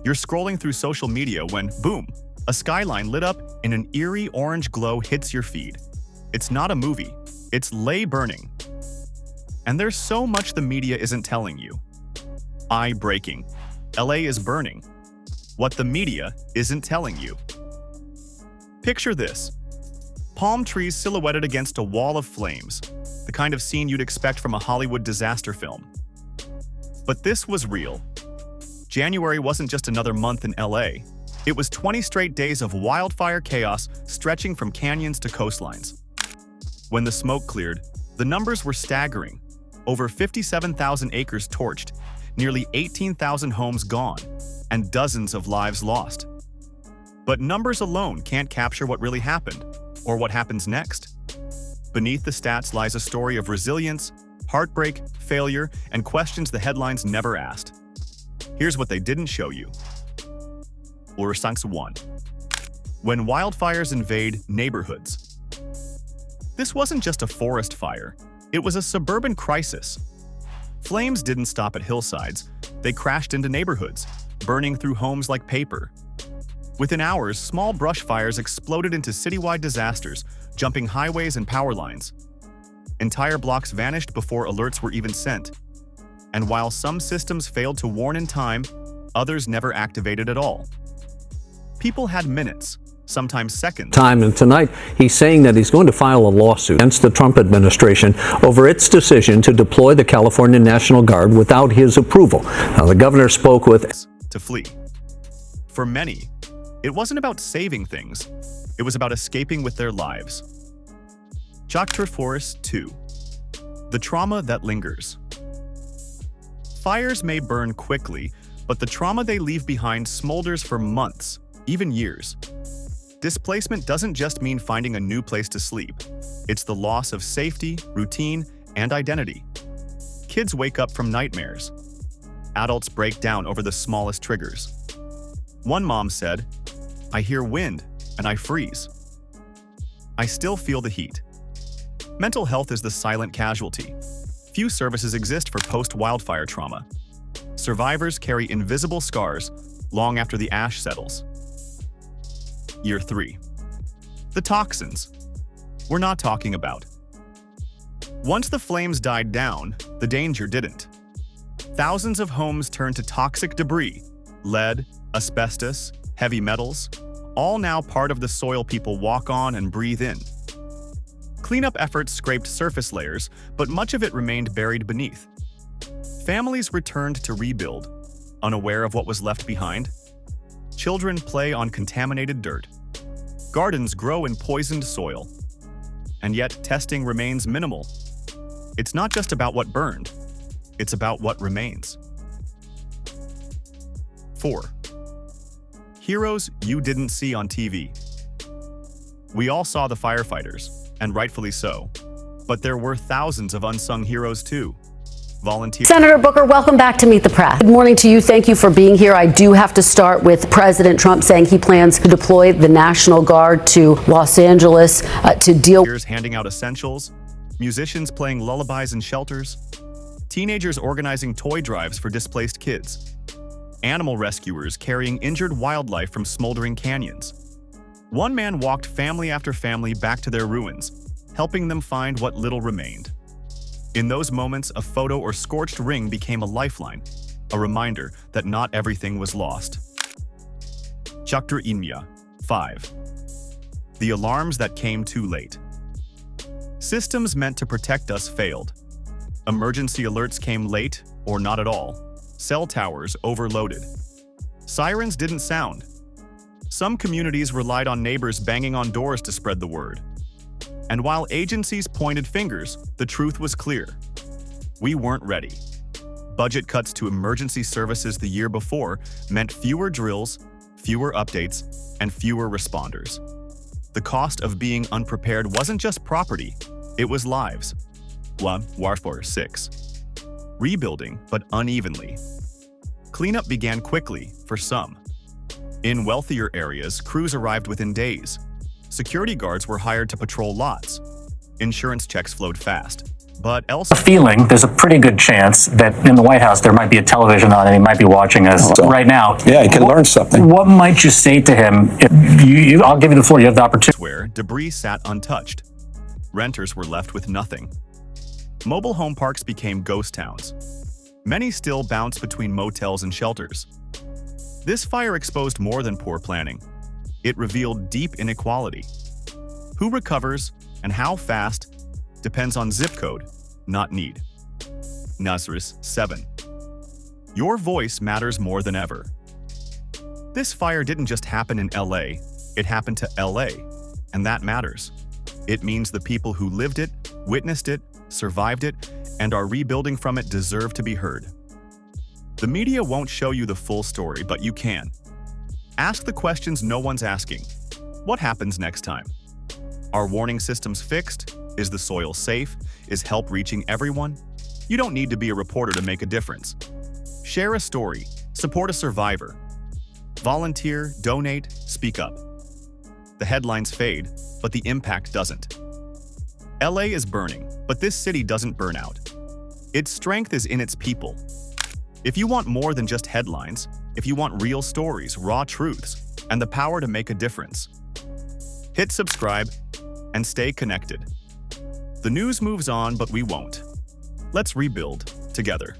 You're scrolling through social media when, boom, a skyline lit up and an eerie orange glow hits your feed. It's not a movie, it's LA burning. And there's so much the media isn't telling you. Eye-breaking. LA is burning. What the media isn't telling you. Picture this. Palm trees silhouetted against a wall of flames, the kind of scene you'd expect from a Hollywood disaster film. But this was real. January wasn't just another month in LA. It was 20 straight days of wildfire chaos stretching from canyons to coastlines. When the smoke cleared, the numbers were staggering. Over 57,000 acres torched, nearly 18,000 homes gone, and dozens of lives lost. But numbers alone can't capture what really happened, or what happens next. Beneath the stats lies a story of resilience, heartbreak, failure, and questions the headlines never asked. Here's what they didn't show you. Ursangs 1. When wildfires invade neighborhoods. This wasn't just a forest fire, it was a suburban crisis. Flames didn't stop at hillsides, they crashed into neighborhoods, burning through homes like paper. Within hours, small brush fires exploded into citywide disasters, jumping highways and power lines. Entire blocks vanished before alerts were even sent. And while some systems failed to warn in time, others never activated at all. People had minutes, sometimes seconds. And tonight, he's saying that he's going to file a lawsuit against the Trump administration over its decision to deploy the California National Guard without his approval. Now, the governor spoke with to flee. For many, it wasn't about saving things. It was about escaping with their lives. Chapter 2. The trauma that lingers. Fires may burn quickly, but the trauma they leave behind smolders for months, even years. Displacement doesn't just mean finding a new place to sleep. It's the loss of safety, routine, and identity. Kids wake up from nightmares. Adults break down over the smallest triggers. One mom said, "I hear wind, and I freeze. I still feel the heat." Mental health is the silent casualty. Few services exist for post-wildfire trauma. Survivors carry invisible scars long after the ash settles. Year 3. The toxins. We're not talking about. Once the flames died down, the danger didn't. Thousands of homes turned to toxic debris, lead, asbestos, heavy metals, all now part of the soil people walk on and breathe in. Cleanup efforts scraped surface layers, but much of it remained buried beneath. Families returned to rebuild, unaware of what was left behind. Children play on contaminated dirt. Gardens grow in poisoned soil. And yet, testing remains minimal. It's not just about what burned, it's about what remains. 4. Heroes you didn't see on TV. We all saw the firefighters, and rightfully so. But there were thousands of unsung heroes too. Volunteers. Senator Booker, welcome back to Meet the Press. Good morning to you. Thank you for being here. I do have to start with President Trump saying he plans to deploy the National Guard to Los Angeles to deal with handing out essentials, musicians playing lullabies in shelters, teenagers organizing toy drives for displaced kids, animal rescuers carrying injured wildlife from smoldering canyons. One man walked family after family back to their ruins, helping them find what little remained. In those moments, a photo or scorched ring became a lifeline, a reminder that not everything was lost. Chapter 5. The alarms that came too late. Systems meant to protect us failed. Emergency alerts came late, or not at all. Cell towers overloaded. Sirens didn't sound. Some communities relied on neighbors banging on doors to spread the word. And while agencies pointed fingers, the truth was clear. We weren't ready. Budget cuts to emergency services the year before meant fewer drills, fewer updates, and fewer responders. The cost of being unprepared wasn't just property, it was lives. 6. Rebuilding, but unevenly. Cleanup began quickly for some. In wealthier areas, crews arrived within days. Security guards were hired to patrol lots. Insurance checks flowed fast. But elsewhere, feeling there's a pretty good chance that in the White House there might be a television on and he might be watching us right now. Yeah, he can learn something. What might you say to him? If I'll give you the floor. You have the opportunity. debris sat untouched. Renters were left with nothing. Mobile home parks became ghost towns. Many still bounce between motels and shelters. This fire exposed more than poor planning. It revealed deep inequality. Who recovers and how fast depends on zip code, not need. Nazareth 7. Your voice matters more than ever. This fire didn't just happen in LA, it happened to LA, and that matters. It means the people who lived it, witnessed it, survived it, and are rebuilding from it deserve to be heard. The media won't show you the full story, but you can. Ask the questions no one's asking. What happens next time? Are warning systems fixed? Is the soil safe? Is help reaching everyone? You don't need to be a reporter to make a difference. Share a story, support a survivor. Volunteer, donate, speak up. The headlines fade, but the impact doesn't. LA is burning, but this city doesn't burn out. Its strength is in its people. If you want more than just headlines, if you want real stories, raw truths, and the power to make a difference, hit subscribe and stay connected. The news moves on, but we won't. Let's rebuild together.